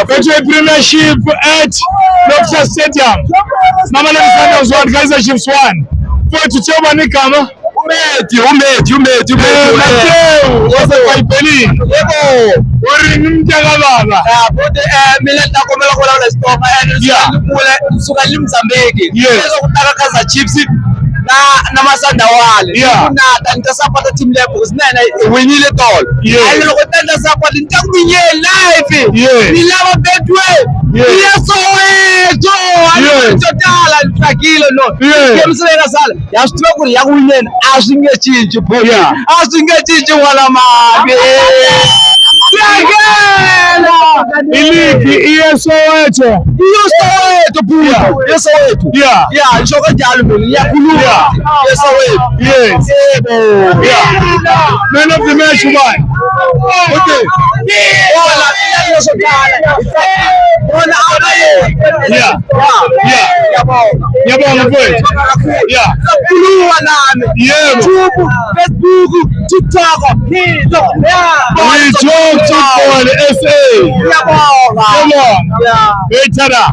Betway Premiership at Loftus Stadium. Mama Sundowns 1, Kaizer Chiefs 1. Mfowethu Themba nigama. Matthew waseBhayibhelini. Yebo. Uri ngimntaka baba. Futhi mina ntakomela khona kule store and ngikule suka eMozambique. Ezokutaka Kaizer Chiefs na Sundowns. Kunata nta support team level because nene winile tolo. Ayi loko tenda support nta kubinyela live. Nilava Betway. Yesowethu. Totala nhlakile no. Ngemsela sala. Yasithiwa kuri yakuwinena asingechinji bho. Asingechinji wala mabe. Iligi Yesowethu. Yesowethu bhuti. Yesowethu. Yeah, ngisho kanjalo mina ngiyakhuluma. Yesowethu. Yes. Yebo. Man of the match man. Okay. Wala yesokhala. Wala abaye. Yabonga mfowethu. Khuluma nami. Yebo. Facebook, TikTok. We talk to all SA. Yabonga. Yabonga. Ethada.